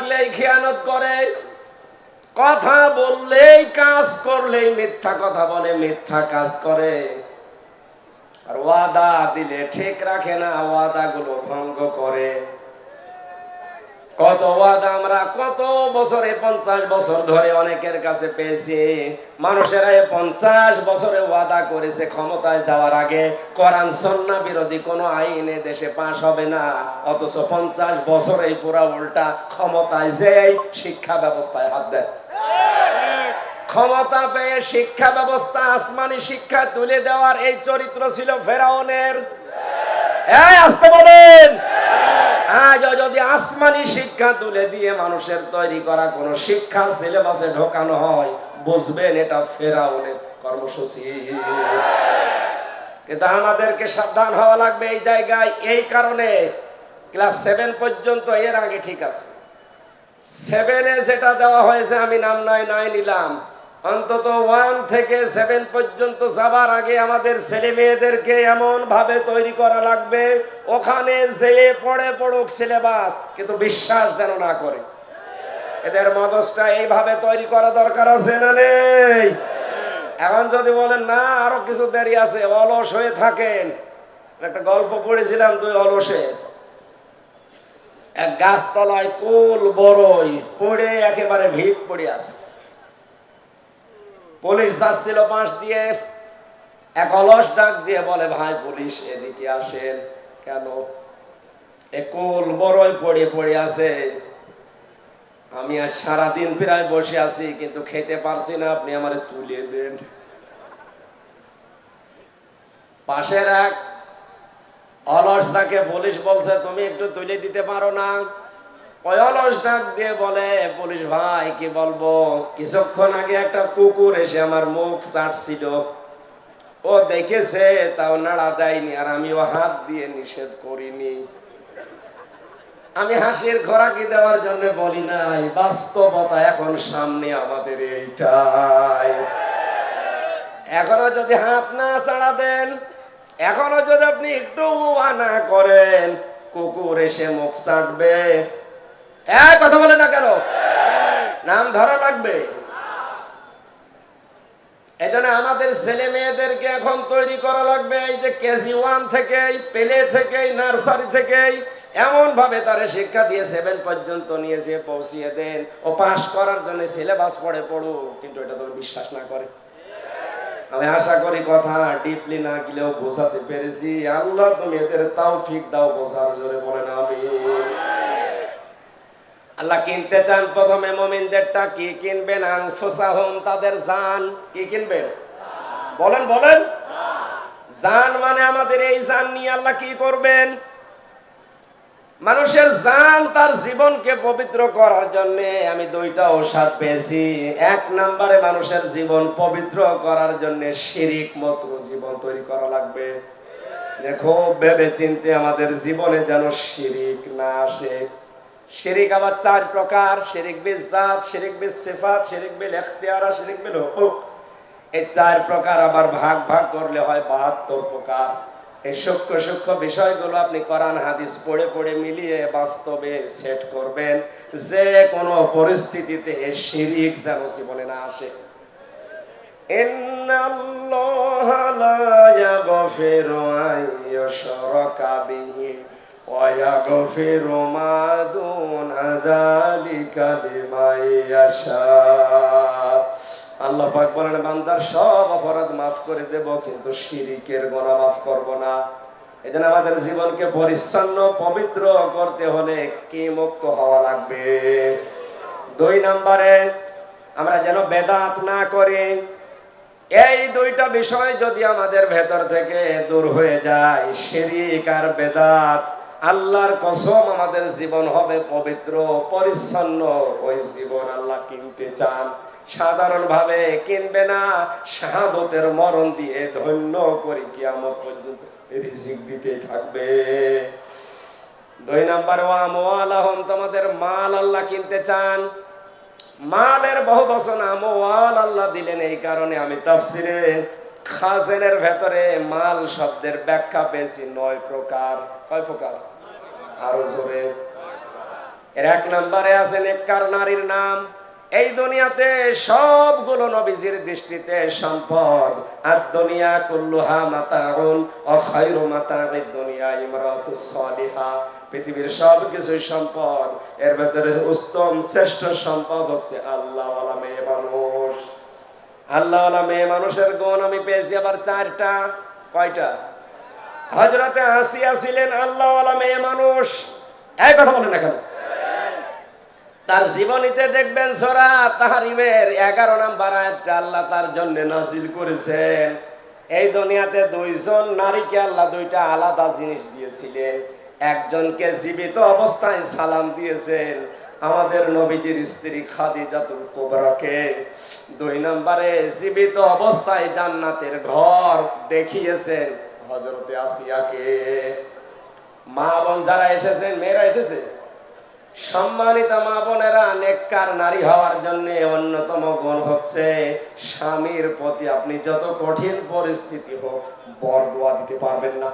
রাখলেই খেয়ানত করে, কথা বললেই কাজ করলেই মিথ্যা কথা বলে, মিথ্যা কাজ করে, আর ওয়াদা দিলে ঠিক রাখে না, ওয়াদা গুলো ভঙ্গ করে। কত ওয়াদা আমরা কত বছরে 50 বছর ধরে অনেকের কাছে পেয়েছি। মানুষেরা 50 বছরে ওয়াদা করেছে ক্ষমতায় যাওয়ার আগে কোরআন সুন্নাহ বিরোধী কোনো আইন দেশে পাশ হবে না, অথচ 50 বছরেই পুরা উল্টা ক্ষমতায় যেই শিক্ষা ব্যবস্থায় হাত দেয়। ক্ষমতা পেয়ে শিক্ষা ব্যবস্থা আসমানি শিক্ষা তুলে দেওয়ার এই চরিত্র ছিল ফেরাউনের। এই আসতে বলেন, আজ যদি আসমানি শিক্ষা তুলে দিয়ে মানুষের তৈরি করা কোন শিক্ষা সিলেবাসে ঢোকানো হয়, বুঝবেন এটা ফেরাউনের কর্মসূচি। কিন্তু আমাদেরকে সাবধান হওয়া লাগবে এই জায়গায়। এই কারণে ক্লাস 7 পর্যন্ত, এর আগে ঠিক আছে, 7-এ যেটা দেওয়া হয়েছে আমি নাম নাই নিলাম, অন্তত 1 থেকে 7 পর্যন্ত যাবার আগে আমাদের ছেলে মেয়েদেরকে এমন ভাবে তৈরি করা লাগবে, ওখানে যে পড়ুক সিলেবাস, কিন্তু বিশ্বাস যেন না করে। এদের মগজটা এইভাবে তৈরি করা দরকার আছে না নেই? এখন যদি বলেন না আরো কিছু দেরি আছে, অলস হয়ে থাকেন। একটা গল্প পড়েছিলাম, 2 অলসে এক গাছতলায় কুল বড়ই পড়ে একেবারে ভিড় পড়ে আছে। পুলিশ যাচ্ছিল পাশ দিয়ে, এক অলস ডাক দিয়ে বলে, ভাই পুলিশ এদিকে আসেন। কেন? কুল বড়ই পড়ে আছে, আমি আজ সারাদিন প্রায় বসে আছি কিন্তু খেতে পারছি না, আপনি আমারে তুলে দেন। পাশের এক অলসটাকে পুলিশ বলছে, তুমি একটু তুলে দিতে পারো না? ওই অলস ডাক দিয়ে বলে, পুলিশ ভাই কি বলবো, কিছুক্ষণ আগে একটা কুকুর এসে আমার মুখ চাটছিল, ও দেখেছে তাও নাড়া দেয়নি, আর আমিও হাত দিয়ে নিষেধ করিনি। আমি হাসির খোরাকি দেওয়ার জন্য বলি নাই, বাস্তবতা এখন সামনে আমাদের এইটাই। এখনো যদি হাত না ছাড়া দেন, এখনো যদি আপনি একটু না করেন, কুকুর এসে মুখ চাটবে। কথা বলে না কেন? নাম ধরা লাগবে। এজন্য আমাদের ছেলে মেয়েদেরকে এখন তৈরি করা লাগবে, এই যে কেজি 1 থেকে, পেলে থেকে, নার্সারি থেকে এমন ভাবে তারা শিক্ষা দিয়ে 7 পর্যন্ত নিয়ে যেয়ে পৌঁছিয়ে দেন, ও পাস করার জন্য সিলেবাস পড়ুক, কিন্তু এটা তো বিশ্বাস না করে। আমি আশা করি কথা ডিপলি না গেলেও বোঝাতে পেরেছি। আল্লাহ তুমি এদের তৌফিক দাও বোঝার, জোরে বলেন আমিন। আল্লাহ কিনতে চান প্রথমে মুমিনদেরটা, কি কিনবেন? আনফুসাহুম, তাদের জান। কি কিনবেন? বলেন জান মানে আমাদের এই জান নিয়ে আল্লাহ কি করবেন? মানুষের জান, তার জীবনকে পবিত্র করার জন্য আমি 2টা ঔষধ পেয়েছি। 1 নম্বরে মানুষের জীবন পবিত্র করার জন্য শিরিক মুক্ত জীবন তৈরি করা লাগবে। দেখো ভেবে চিন্তে আমাদের জীবনে যেন শিরিক না আসে। শিরিক আবার 4 প্রকার, শিরিক বিল জাত, শিরিক বিল সিফাত, শিরিক বিল ইখতিয়ার, শিরিক বিল হুকুক। এই 4 প্রকার আবার ভাগ করলে হয় 72 প্রকার। এই সূক্ষ্ম বিষয়গুলো আপনি কোরআন হাদিস পড়ে মিলিয়ে বাস্তবে সেট করবেন, যে কোনো পরিস্থিতিতে শিরিক যেন জীবনে না আসে। ইন্নাল্লাহা লা ইয়াগফিরু আন ইউশরাকা বিহি ওয়া ইয়াগফিরু মা দুনা যালিকা লিমান ইয়াশা। আল্লাহ পাক বলেন, বান্দার সব অপরাধ মাফ করে দেব, কিন্তু শিরিকের গুনাহ মাফ করব না। এজন্য আমাদের জীবনকে পরিচ্ছন্ন পবিত্র করতে হলে কি মুক্ত হওয়া লাগবে? 2 নম্বরে আমরা যেন বেদাত না করি। এই 2টা বিষয় যদি আমাদের ভেতর থেকে দূর হয়ে যায়, শিরিক আর বেদাত, আল্লাহর কসম আমাদের জীবন হবে পবিত্র পরিচ্ছন্ন। ওই জীবন আল্লাহ কিনতে চান, সাধারণ ভাবে কিনবে না, শাহাদাতের মরণ দিয়ে ধন্য করে কিয়ামত পর্যন্ত রিজিক দিতে থাকবে। 2 নম্বর, ওয়া আমওয়ালাহুম, তোমাদের মাল আল্লাহ কিনতে চান। মালের বহু বচন আমওয়াল আল্লাহ দিলেন এই কারণে আমি তাফসিরে খাজেনের ভেতরে মাল শব্দের ব্যাখ্যা পেয়েছি 9 প্রকার। কয় প্রকার? আরো জোরে। এর 1 নম্বরে আছে নেককার নারীর নাম। এই দুনিয়াতে সবগুলো নবীজির দৃষ্টিতে সম্পদ। আর দুনিয়া কুল্লুহা মাতাউন ওয়া খায়রু মাতাউদ দুনিয়া ইমরাতুস সালিহা। পৃথিবীর সবকিছুই সম্পদ, এর ভেতরে উত্তম শ্রেষ্ঠ সম্পদ হচ্ছে আল্লাহওয়ালা মেয়ে মানুষ। আল্লাহওয়ালা মেয়ে মানুষের গুণ আমি পেয়েছি আবার 4টা। কয়টা? হযরতে আসিয়া ছিলেন আল্লাহওয়ালা মেয়ে মানুষ। এই কথা বলেন না কেন? তার জীবনীতে দেখবেন সূরা তাহরিমের 11 নম্বর আয়াতটা আল্লাহ তার জন্য নাজিল করেছেন। এই দুনিয়াতে 2 জন নারীকে আল্লাহ 2টা আলাদা জিনিস দিয়েছিলেন। একজনকে জীবিত অবস্থায় সালাম দিয়েছেন, আমাদের নবীজির স্ত্রী খাদিজাতুল কুবরাকে। 2 নম্বরে জীবিত অবস্থায় জান্নাতের ঘর দেখিয়েছেন হযরতে আসিয়াকে। মা বোন যারা এসেছেন, মেয়েরা এসেছে, সম্মানিত মা বোনেরা, নেককার নারী হওয়ার জন্য অন্যতম গুণ হচ্ছে স্বামীর প্রতি আপনি যত কঠিন পরিস্থিতি হোক বরদোয়া দিতে পারবেন না।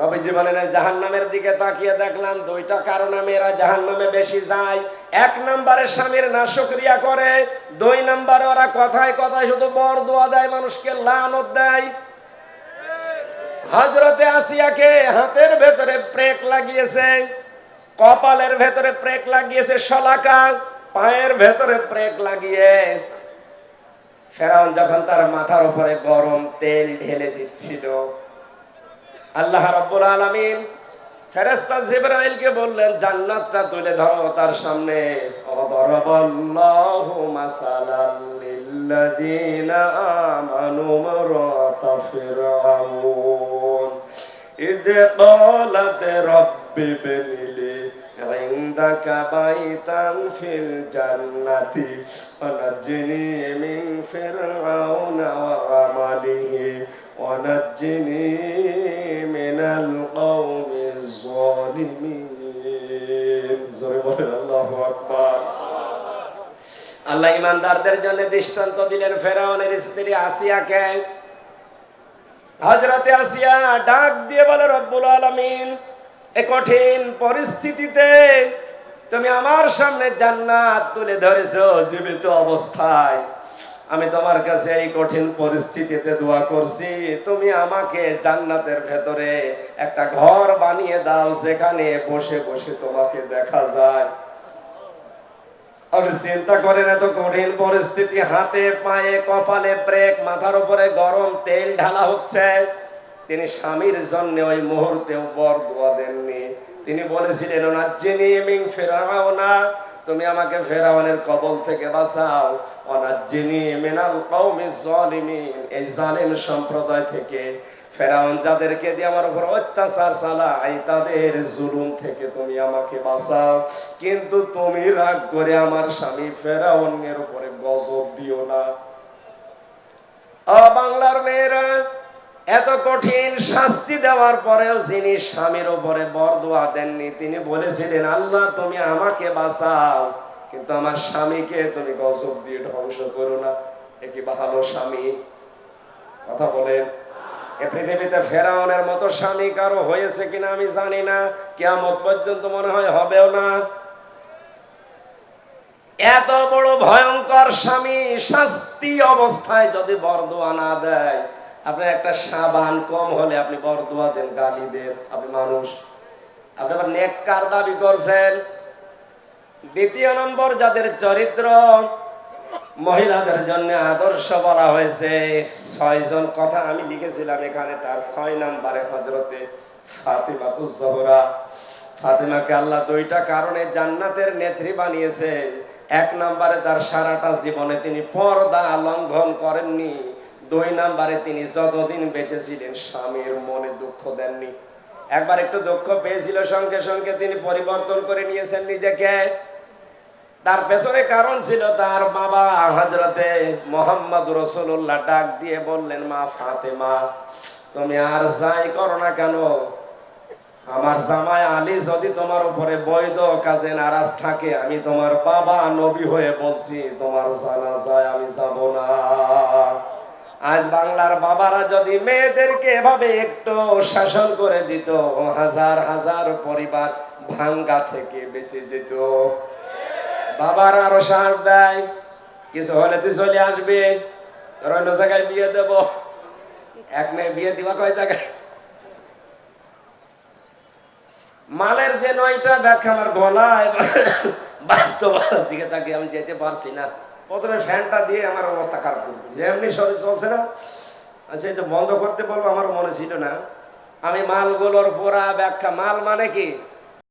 নবীজি বলেন জাহান্নামের দিকে তাকিয়ে দেখলাম 2টা কারণে মেয়েরা জাহান্নামে বেশি যায়। 1 নম্বরে স্বামীর নাশকরিয়া করে, 2 নম্বরে ওরা কথায় কথায় শুধু বরদোয়া দেয়, মানুষকে লানত দেয়। হযরতে আসিয়াকে হাতের ভেতরে প্রেক লাগিয়েছে, কপালের ভেতরে প্রেক লাগিয়েছে শলাকা, পায়ের ভেতরে প্রেক লাগিয়ে ফেরাউন যখন তার মাথার উপরে গরম তেল ঢেলে দিচ্ছিল, আল্লাহ রাব্বুল আলামিন ফেরেশতা জিবরাইলকে বললেন জান্নাতটা তুলে ধরো তার সামনে। ওয়াদারাবাল্লাহু মাসালাল লিল্লাযিনা আমানু মারাতা ফিরআউন ইয ক্বালাত রাব্বি ইবনিলি ইনদাকা বাইতান ফিল জান্নাতি ওয়া নাজ্জিনি মিন ফিরআউনা ওয়া আমালিহি ওয়া নাজ্জিনি মিনাল কওমিজ যালিমিন। জোরে বলেন আল্লাহু আকবার। আল্লাহ ঈমানদারদের জন্য দৃষ্টান্ত দিলেন ফেরাউনের স্ত্রী আসিয়াকে। হযরতে আসিয়া ডাক দিয়ে বলে রব্বুল আলামিন, এই কঠিন পরিস্থিতিতে তুমি আমার সামনে জান্নাত তুলে ধরেছো জীবিত অবস্থায়। আমি তোমার কাছে এই কঠিন পরিস্থিতিতে দোয়া করছি, তুমি আমাকে জান্নাতের ভেতরে একটা ঘর বানিয়ে দাও যেখানে বসে বসে তোমাকে দেখা যায়। আপনি চিন্তা করেন এত কঠিন পরিস্থিতি, হাতে পায়ে কপালে ব্রেক, মাথার উপরে গরম তেল ঢালা হচ্ছে। তিনি স্বামীর জন্য ওই মুহূর্তেও বরদোয়া দেননি। তিনি বলেছিলেন নাজ্জিনি মিন ফিরআউনা, তুমি আমাকে ফেরাউনের কবল থেকে বাঁচাও, ওয়ানাজ্জিনি মিনাল কওমিজ যালিমিন, এই জালিম সম্প্রদায় থেকে, ফেরাউন যাদেরকে দিয়ে আমার উপর অত্যাচার চালায় তাদের জুলুম থেকে তুমি আমাকে বাঁচাও। কিন্তু তুমি রাগ করে আমার স্বামী ফেরাউনের উপরে গজব দিও না। বাংলার মেয়েরা, এত কঠিন শাস্তি দেওয়ার পরেও যিনি স্বামীর উপরে বরদোয়া দেননি, তিনি বলেছিলেন আল্লাহ তুমি আমাকে বাঁচাও, কিন্তু আমার স্বামীকে তুমি গজব দিয়ে ধ্বংস করো না। এ কি ভালো স্বামী? কথা বলেন। এ পৃথিবীতে ফেরাউনের মতো স্বামী কারো হয়েছে কিনা আমি জানি না, কিয়ামত পর্যন্ত মনে হয় হবেও না। এত বড় ভয়ঙ্কর স্বামী শাস্তি অবস্থায় যদি বরদোয়া না দেয়, আপনার একটা সাবান কম হলে আপনি বরদোয়া দেন, গালি দেন, আপনি মানুষ, আপনি আবার নেককার দাবি করছেন। 2 নম্বর, যাদের চরিত্র মহিলাদের জন্য আদর্শ বলা হয়েছে, 6 জন কথা আমি লিখেছিলাম এখানে। তার 6 নম্বরে হযরতে ফাতিমাতুজ জোহরা। ফাতিমাকে আল্লাহ 2টা কারণে জান্নাতের নেত্রী বানিয়েছে। 1 নম্বরে তার সারাটা জীবনে তিনি পর্দা লঙ্ঘন করেননি। 2 নম্বরে তিনি যতদিন বেঁচে ছিলেন স্বামীর মনে দুঃখ দেননি। একবার একটু দুঃখ পেয়েছিল, সঙ্গে সঙ্গে তিনি পরিবর্তন করে নিয়েছেন নিজেকে। তার পেছনে কারণ ছিল, তার বাবা হযরতে মুহাম্মদ রাসূলুল্লাহ ডাক দিয়ে বললেন, মা ফাতেমা তুমি আর যাই করো না কেন, আমার জামাই আলী যদি তোমার উপরে বৈধ কাজে নারাজ থাকে, আমি তোমার বাবা নবী হয়ে বলছি তোমার জানাজায় আমি যাব না। আজ বাংলার বাবারা যদি মেয়েদেরকে এভাবে একটু শাসন করে দিত, হাজার হাজার পরিবার ভাঙ্গা থেকে বেঁচে যেত। বাবার আরো সার দেয়, কিছু হলে তুই চলে আসবি, তোর অন্য জায়গায় বিয়ে দেব। এক মেয়ে বিয়ে দিবা কয় জায়গায়? মালের যে 9টা ব্যাখ্যা আমার গলায়, বাস্তবতার দিকে তাকে আমি যেতে পারছি না। প্রথমে ফ্যানটা দিয়ে আমার অবস্থা খারাপ করবে, যে এমনি শরীর চলছে না। আচ্ছা, এটা বন্ধ করতে বলবো, আমার মনে ছিল না। আমি মালগুলোর পুরা ব্যাখ্যা, মাল মানে কি